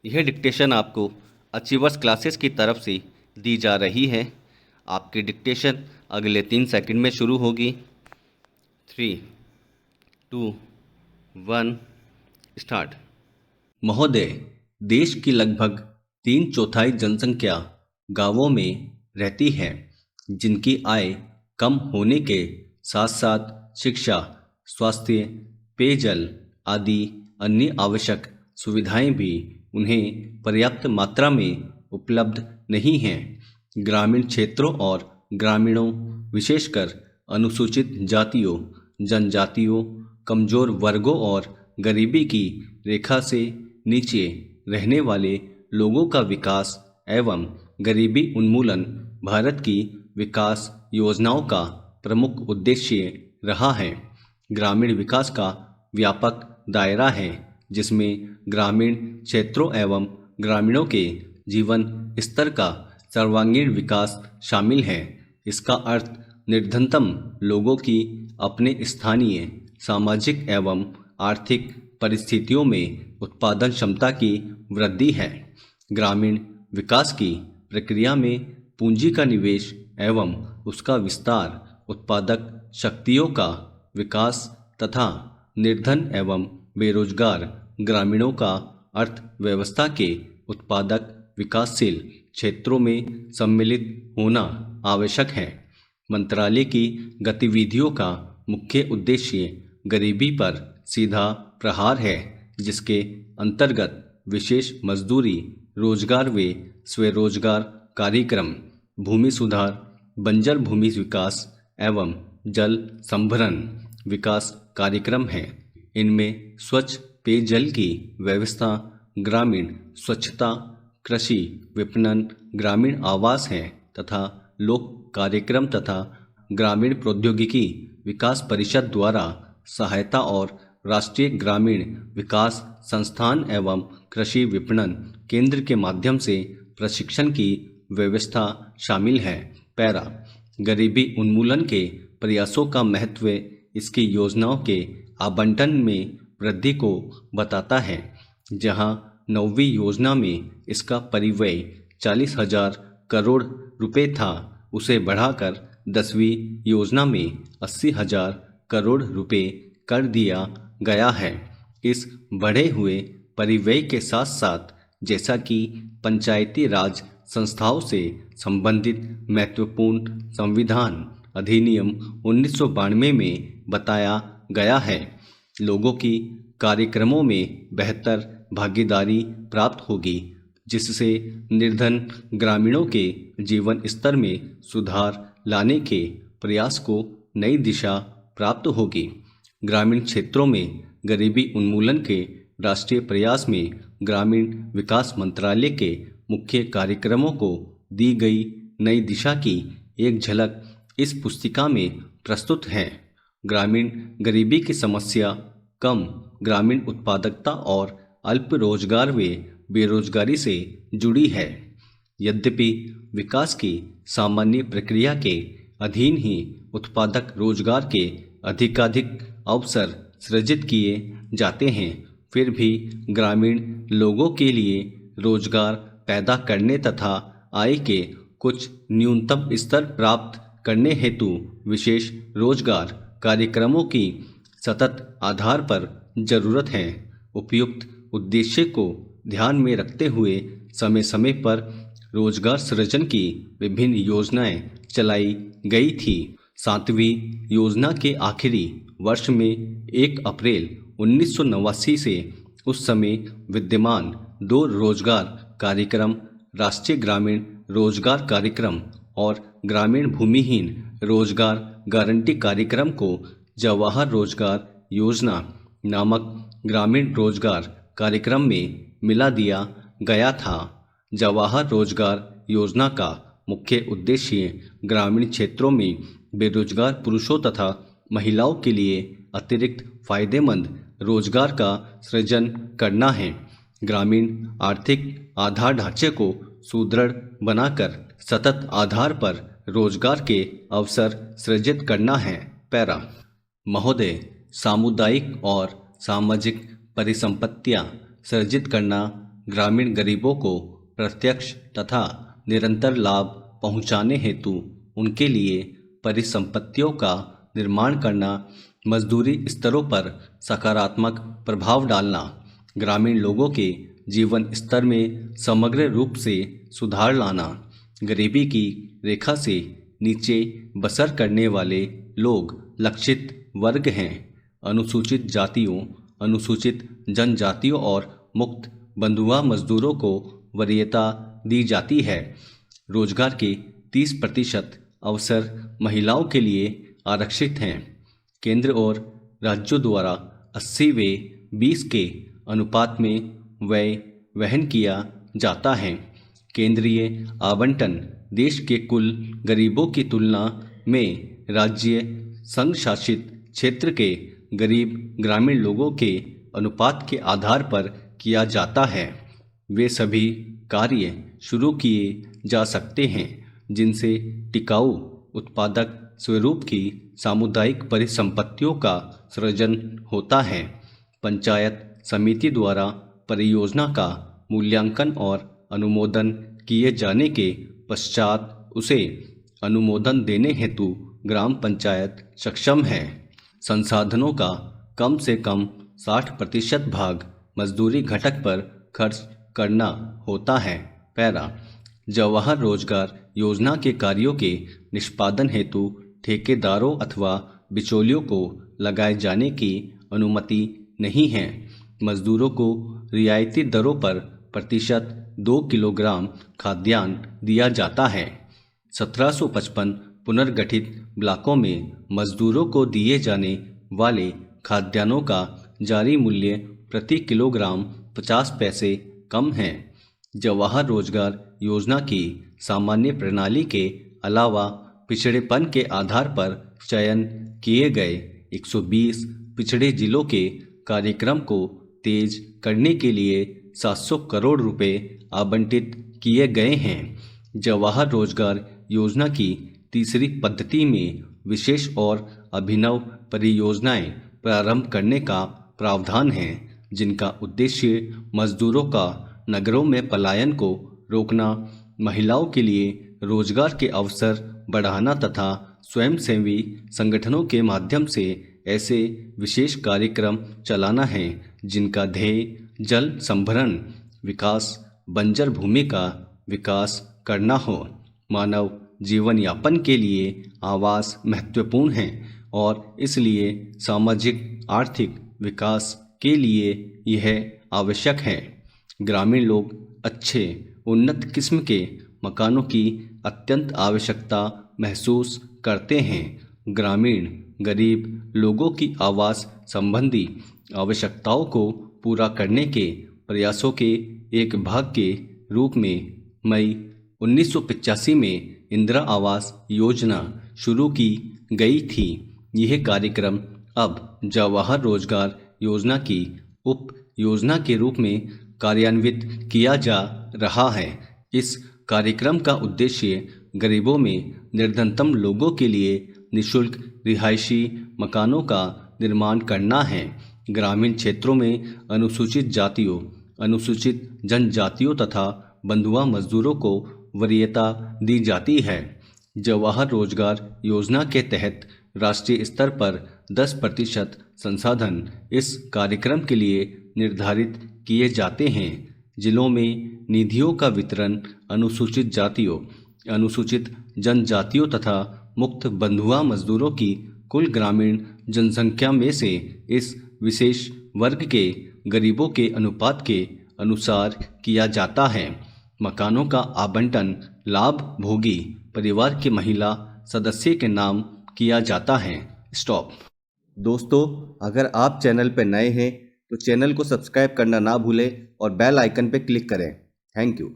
यह डिक्टेशन आपको achievers classes की तरफ से दी जा रही है। आपकी डिक्टेशन अगले 3 सेकंड में शुरू होगी। 3, 2, 1 स्टार्ट। महोदय, देश की लगभग 3/4 जनसंख्या गांवों में रहती है, जिनकी आय कम होने के साथ साथ शिक्षा, स्वास्थ्य, पेयजल आदि अन्य आवश्यक सुविधाएं भी उन्हें पर्याप्त मात्रा में उपलब्ध नहीं हैं। ग्रामीण क्षेत्रों और ग्रामीणों, विशेषकर अनुसूचित जातियों, जनजातियों, कमजोर वर्गों और गरीबी की रेखा से नीचे रहने वाले लोगों का विकास एवं गरीबी उन्मूलन भारत की विकास योजनाओं का प्रमुख उद्देश्य रहा है। ग्रामीण विकास का व्यापक दायरा है, जिसमें ग्रामीण क्षेत्रों एवं ग्रामीणों के जीवन स्तर का सर्वांगीण विकास शामिल है। इसका अर्थ निर्धनतम लोगों की अपने स्थानीय सामाजिक एवं आर्थिक परिस्थितियों में उत्पादन क्षमता की वृद्धि है। ग्रामीण विकास की प्रक्रिया में पूंजी का निवेश एवं उसका विस्तार, उत्पादक शक्तियों का विकास तथा निर्धन एवं बेरोजगार ग्रामीणों का अर्थव्यवस्था के उत्पादक विकासशील क्षेत्रों में सम्मिलित होना आवश्यक है। मंत्रालय की गतिविधियों का मुख्य उद्देश्य गरीबी पर सीधा प्रहार है, जिसके अंतर्गत विशेष मजदूरी, रोजगार व स्वरोजगार कार्यक्रम, भूमि सुधार, बंजर भूमि विकास एवं जल संभरण विकास कार्यक्रम हैं। इनमें स्वच्छ पेयजल की व्यवस्था, ग्रामीण स्वच्छता, कृषि विपणन, ग्रामीण आवास हैं तथा लोक कार्यक्रम तथा ग्रामीण प्रौद्योगिकी विकास परिषद द्वारा सहायता और राष्ट्रीय ग्रामीण विकास संस्थान एवं कृषि विपणन केंद्र के माध्यम से प्रशिक्षण की व्यवस्था शामिल है। पैरा, गरीबी उन्मूलन के प्रयासों का महत्व इसकी योजनाओं के आवंटन में वृद्धि को बताता है। जहां 9वीं योजना में इसका परिव्यय 40,000 करोड़ रुपए था, उसे बढ़ाकर 10वीं योजना में 80,000 करोड़ रुपए कर दिया गया है। इस बढ़े हुए परिव्यय के साथ साथ, जैसा कि पंचायती राज संस्थाओं से संबंधित महत्वपूर्ण संविधान अधिनियम 1992 में बताया गया है, लोगों की कार्यक्रमों में बेहतर भागीदारी प्राप्त होगी, जिससे निर्धन ग्रामीणों के जीवन स्तर में सुधार लाने के प्रयास को नई दिशा प्राप्त होगी। ग्रामीण क्षेत्रों में गरीबी उन्मूलन के राष्ट्रीय प्रयास में ग्रामीण विकास मंत्रालय के मुख्य कार्यक्रमों को दी गई नई दिशा की एक झलक इस पुस्तिका में प्रस्तुत है। ग्रामीण गरीबी की समस्या कम ग्रामीण उत्पादकता और अल्प रोजगार व बेरोजगारी से जुड़ी है। यद्यपि विकास की सामान्य प्रक्रिया के अधीन ही उत्पादक रोजगार के अधिकाधिक अवसर सृजित किए जाते हैं, फिर भी ग्रामीण लोगों के लिए रोजगार पैदा करने तथा आय के कुछ न्यूनतम स्तर प्राप्त करने हेतु विशेष रोजगार कार्यक्रमों की सतत आधार पर जरूरत है। उपयुक्त उद्देश्य को ध्यान में रखते हुए समय समय पर रोजगार सृजन की विभिन्न योजनाएं चलाई गई थी। 7वीं योजना के आखिरी वर्ष में 1 अप्रैल 1989 से उस समय विद्यमान 2 रोजगार कार्यक्रम, राष्ट्रीय ग्रामीण रोजगार कार्यक्रम और ग्रामीण भूमिहीन रोजगार गारंटी कार्यक्रम को जवाहर रोजगार योजना नामक ग्रामीण रोजगार कार्यक्रम में मिला दिया गया था। जवाहर रोजगार योजना का मुख्य उद्देश्य ग्रामीण क्षेत्रों में बेरोजगार पुरुषों तथा महिलाओं के लिए अतिरिक्त फायदेमंद रोजगार का सृजन करना है। ग्रामीण आर्थिक आधार ढांचे को सुदृढ़ बनाकर सतत आधार पर रोजगार के अवसर सृजित करना है। पैरा, महोदय, सामुदायिक और सामाजिक परिसंपत्तियां सृजित करना ग्रामीण गरीबों को प्रत्यक्ष तथा निरंतर लाभ पहुंचाने हेतु उनके लिए परिसंपत्तियों का निर्माण करना, मजदूरी स्तरों पर सकारात्मक प्रभाव डालना, ग्रामीण लोगों के जीवन स्तर में समग्र रूप से सुधार लाना, गरीबी की रेखा से नीचे बसर करने वाले लोग लक्षित वर्ग हैं। अनुसूचित जातियों, अनुसूचित जनजातियों और मुक्त बंधुआ मजदूरों को वरीयता दी जाती है। रोजगार के 30% अवसर महिलाओं के लिए आरक्षित हैं। केंद्र और राज्यों द्वारा 80/20 के अनुपात में व्यय वहन किया जाता है। केंद्रीय आवंटन देश के कुल गरीबों की तुलना में राज्य संघ शासित क्षेत्र के गरीब ग्रामीण लोगों के अनुपात के आधार पर किया जाता है। वे सभी कार्य शुरू किए जा सकते हैं जिनसे टिकाऊ उत्पादक स्वरूप की सामुदायिक परिसंपत्तियों का सृजन होता है। पंचायत समिति द्वारा परियोजना का मूल्यांकन और अनुमोदन किए जाने के पश्चात उसे अनुमोदन देने हेतु ग्राम पंचायत सक्षम है। संसाधनों का कम से कम 60% भाग मजदूरी घटक पर खर्च करना होता है। पैरा जवाहर रोजगार योजना के कार्यों के निष्पादन हेतु ठेकेदारों अथवा बिचौलियों को लगाए जाने की अनुमति नहीं है। मजदूरों को रियायती दरों पर प्रतिशत 2 किलोग्राम खाद्यान्न दिया जाता है। 1755 पुनर्गठित ब्लॉकों में मजदूरों को दिए जाने वाले खाद्यान्नों का जारी मूल्य प्रति किलोग्राम 50 पैसे कम है। जवाहर रोजगार योजना की सामान्य प्रणाली के अलावा पिछड़ेपन के आधार पर चयन किए गए 120 पिछड़े जिलों के कार्यक्रम को तेज करने के लिए 700 करोड़ रुपए आवंटित किए गए हैं। जवाहर रोजगार योजना की तीसरी पद्धति में विशेष और अभिनव परियोजनाएं प्रारंभ करने का प्रावधान है, जिनका उद्देश्य मजदूरों का नगरों में पलायन को रोकना, महिलाओं के लिए रोजगार के अवसर बढ़ाना तथा स्वयंसेवी संगठनों के माध्यम से ऐसे विशेष कार्यक्रम चलाना है जिनका ध्येय जल संभरण विकास, बंजर भूमि का विकास करना हो। मानव जीवन यापन के लिए आवास महत्वपूर्ण है और इसलिए सामाजिक आर्थिक विकास के लिए यह आवश्यक है। ग्रामीण लोग अच्छे उन्नत किस्म के मकानों की अत्यंत आवश्यकता महसूस करते हैं। ग्रामीण गरीब लोगों की आवास संबंधी आवश्यकताओं को पूरा करने के प्रयासों के एक भाग के रूप में मई 1985 में इंदिरा आवास योजना शुरू की गई थी। यह कार्यक्रम अब जवाहर रोजगार योजना की उप योजना के रूप में कार्यान्वित किया जा रहा है। इस कार्यक्रम का उद्देश्य गरीबों में निर्धनतम लोगों के लिए निःशुल्क रिहायशी मकानों का निर्माण करना है। ग्रामीण क्षेत्रों में अनुसूचित जातियों, अनुसूचित जनजातियों तथा बंधुआ मजदूरों को वरीयता दी जाती है। जवाहर रोजगार योजना के तहत राष्ट्रीय स्तर पर 10% संसाधन इस कार्यक्रम के लिए निर्धारित किए जाते हैं। जिलों में निधियों का वितरण अनुसूचित जातियों, अनुसूचित जनजातियों तथा मुक्त बंधुआ मजदूरों की कुल ग्रामीण जनसंख्या में से इस विशेष वर्ग के गरीबों के अनुपात के अनुसार किया जाता है। मकानों का आवंटन लाभ भोगी परिवार के महिला सदस्य के नाम किया जाता है। स्टॉप। दोस्तों, अगर आप चैनल पर नए हैं तो चैनल को सब्सक्राइब करना ना भूलें और बेल आइकन पर क्लिक करें। Thank you.